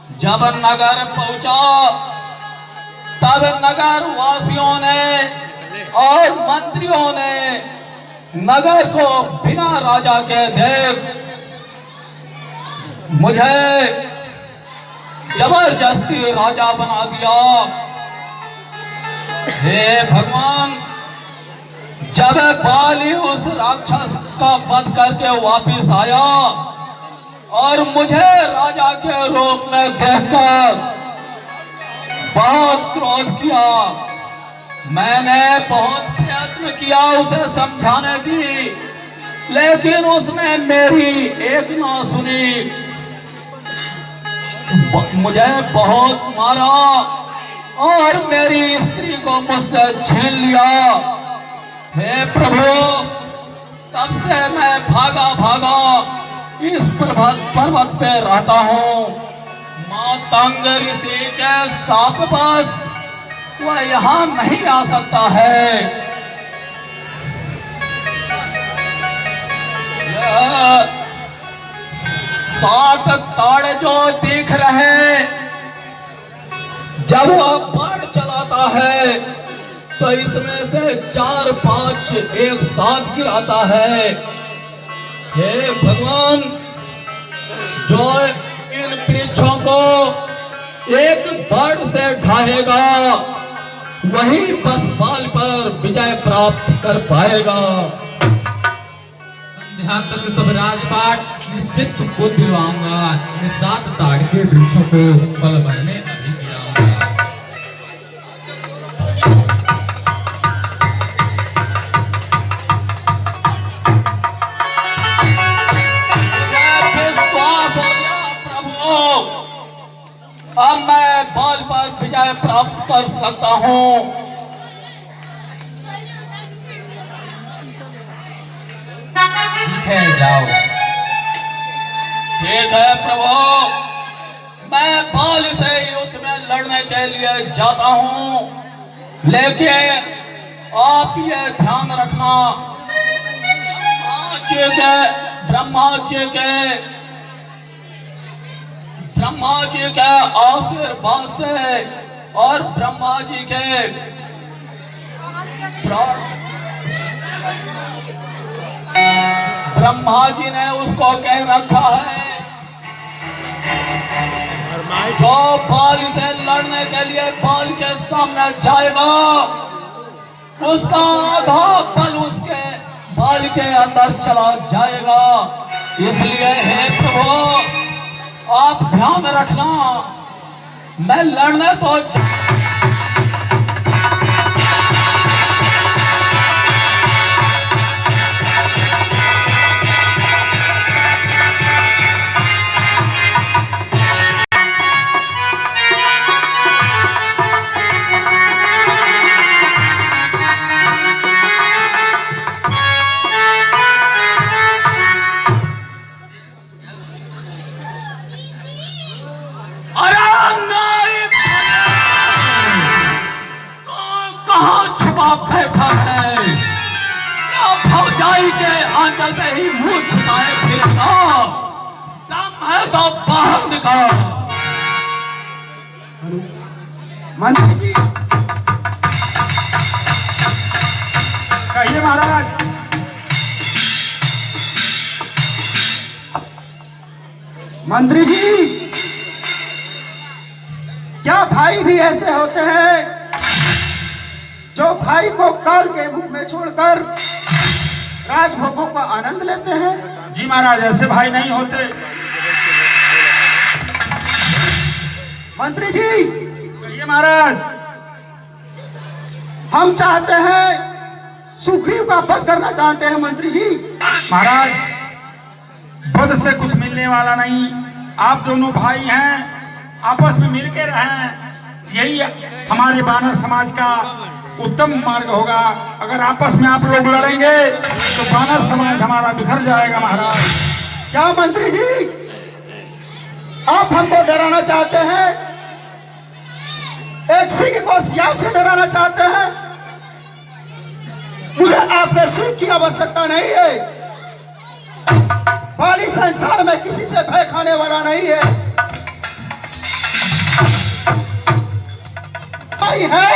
जब नगर पहुंचा तब नगर वासियों ने और मंत्रियों ने नगर को बिना राजा के देख मुझे जबरदस्ती राजा बना दिया। हे भगवान, जब बाली उस राक्षस का वध करके वापिस आया और मुझे राजा के रूप में देखकर बहुत क्रोध किया, मैंने बहुत प्रयत्न किया उसे समझाने की, लेकिन उसने मेरी एक ना सुनी, मुझे बहुत मारा और मेरी स्त्री को मुझसे छीन लिया। हे प्रभु, तब से मैं भागा भागा इस पर्वत पे रहता हूँ। मातंग ऋषि के साप बस वह यहाँ नहीं आ सकता है। सात ताड़ जो दिख रहे, जब वह बाढ़ चलाता है तो इसमें से 4-5 एक साथ गिराता है। हे भगवान, जो इन वृक्षों को एक बाढ़ से ढाएगा वही बस बाल पर विजय प्राप्त कर पाएगा। संध्या तक सब राजपाट निश्चित तुमको दिलवाऊंगा। इन 7 ताड़ के वृक्षों को पल भर में अभी गिराऊंगा। अब मैं बाल पर विजय प्राप्त कर सकता हूँ। ठीक है, जाओ। ठीक है प्रभु, मैं बाल से युद्ध में लड़ने के लिए जाता हूँ, लेकिन आप ये ध्यान रखना, ब्रह्मा जी के आशीर्वाद से और ब्रह्मा जी के ब्रह्मा जी ने उसको कह रखा है, जो बाल से लड़ने के लिए बाल के सामने जाएगा उसका आधा बल उसके बाल के अंदर चला जाएगा। इसलिए हे प्रभु, आप ध्यान रखना, मैं लड़ने तो बैठा है, क्या भौजाई के आंचल पे ही मुंह छुपाए फिरेगा? दम है तो बाहर निकाल। मंत्री जी, कहिए महाराज। मंत्री जी, क्या भाई भी ऐसे होते हैं जो भाई को काल के मुख में छोड़कर राजभोगों का आनंद लेते हैं? जी महाराज, ऐसे भाई नहीं होते। मंत्री जी, कहिए महाराज। हम चाहते हैं, सुग्रीव का वध करना चाहते हैं मंत्री जी। महाराज, वध से कुछ मिलने वाला नहीं। आप दोनों भाई हैं, आपस में मिलकर रहें, यही हमारे वानर समाज का उत्तम मार्ग होगा। अगर आपस में आप लोग लड़ेंगे तो वानर समाज हमारा बिखर जाएगा महाराज। क्या मंत्री जी, आप हमको डराना चाहते हैं? एक सिंह को सियाल से डराना चाहते हैं? मुझे आपके सिंह की आवश्यकता नहीं है। बाली संसार में किसी से भय खाने वाला नहीं है। भाई है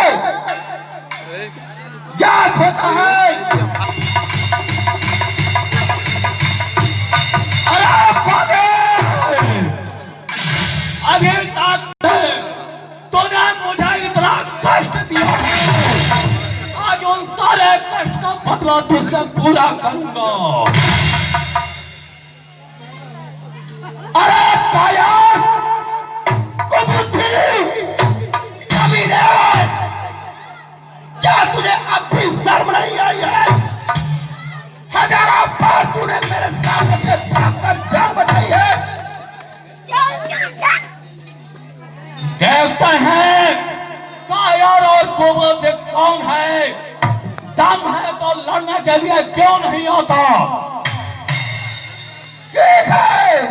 ज्ञात होता है। अरे भागे, अभी तक तूने मुझे इतना कष्ट दिया, आज उन सारे कष्ट का बदला तुझसे पूरा करूंगा। अरे काया कुबुद्धि कमीने, क्या तुझे अब भी शर्म नहीं आई है? हजारों बार तूने मेरे सामने से भागकर जान बचाई है। देखते हैं कायर और कुबुद्धि कौन है, दम है तो लड़ने के लिए क्यों नहीं आता। ठीक है,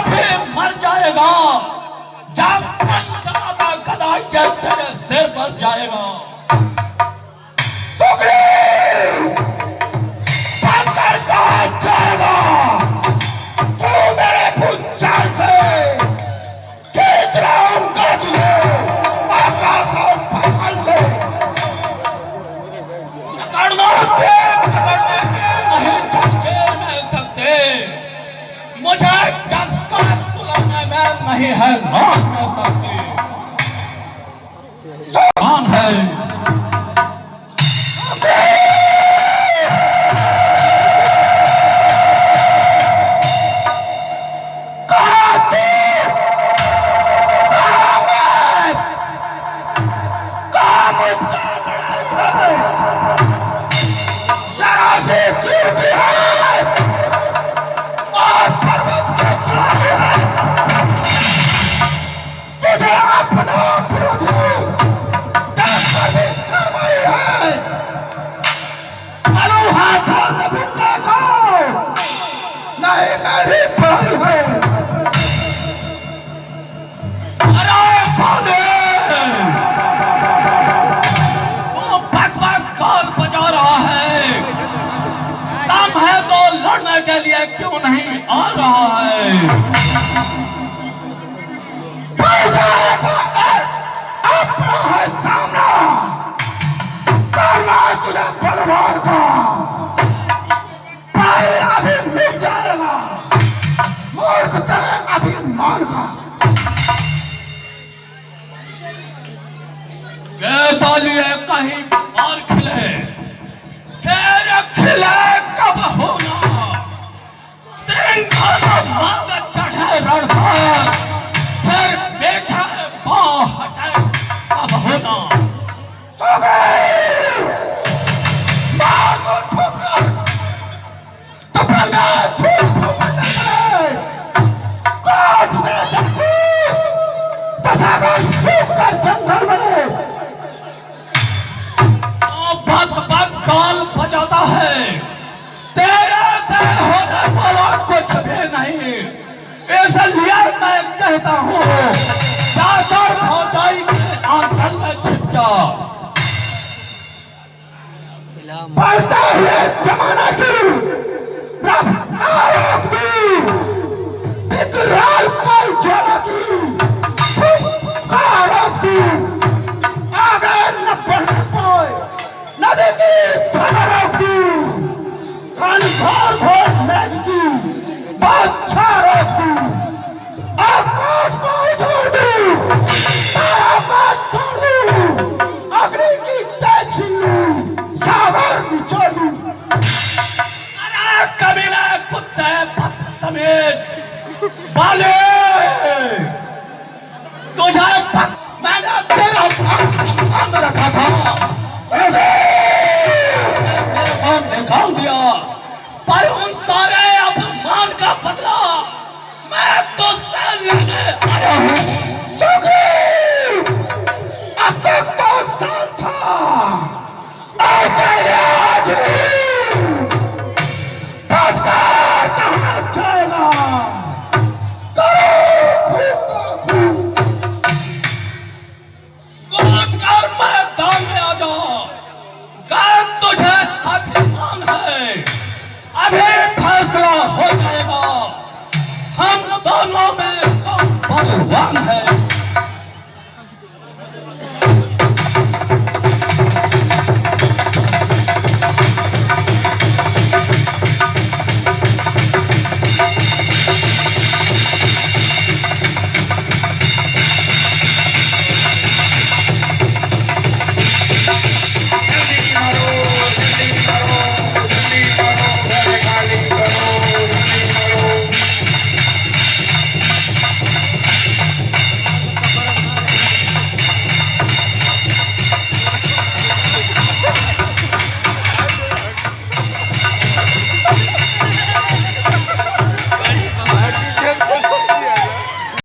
फिर मर जाएगा जब पंचमाता गदा ये तेरे सिर पर जाएगा। सुग्रीव भागकर कहाँ जाएगा? तू मेरे भूचाल से खींच लाऊंगा तुझे आकाश और पाताल से। पकड़ना के पकड़ने के नहीं झटके में सकते, मुझे दस का सुलाने में नहीं है रात में सकते। कौन है? तुझे अपना विरोधी देखकर भी शर्म आई है। चलो हाथों से मुक्ता को, नहीं मेरी भाई है। अरे भागे, वो बकवास कौन बजा रहा है? दम है तो लड़ने के लिए क्यों नहीं आ रहा है? अपना है सामना करना है तुझे बलवान का। भाई अभी मिल जाएगा मूर्ख तेरे अभिमान का। ये डालिए कहीं और खिले, फिर खिले कब होना? मांग चढ़े रणधार, फिर बेटा पाँव हटे कब होना? हो गई मार को ठोकर तो पहले धूल फूकने लगे। क्रोध से देखो तथागत सूख कर जंगल बने। बक बक काल बजाता है, तेरे से होने वाला कुछ भी नहीं। इसलिए मैं कहता हूँ जाकर फौजाई के आंचल में छिप जा। बढ़ते हुए जमाना की रफ्तारों की विकराल काल ज्वाला की फुफकारों की आगे न बढ़ने पाए नदी की धाराओं की घनघोर घोर मेघ की बौछारों की आकाश को उजाड़ दूं, तारों को तोड़ दूं, अग्नि की तेज छीन लूं, सागर निचोड़ दूं। अरे कमीने कुत्ते बदतमीज बाले, तुझे मैंने तेरा सामने रखा था, ऐसे निकाल दिया, पर उन सारे अपमान का बदला मैं तुझसे लेने आया हूँ। सुग्रीव, अब तक तो शांत था, अब तेरे आज नहीं। बचकर कहाँ जाएगा? करो फूक फूक। कूद कर मैदान में आ जा, कर तुझे अभिमान है, अभी फैसला हो जाएगा हम दोनों में कौन बलवान है।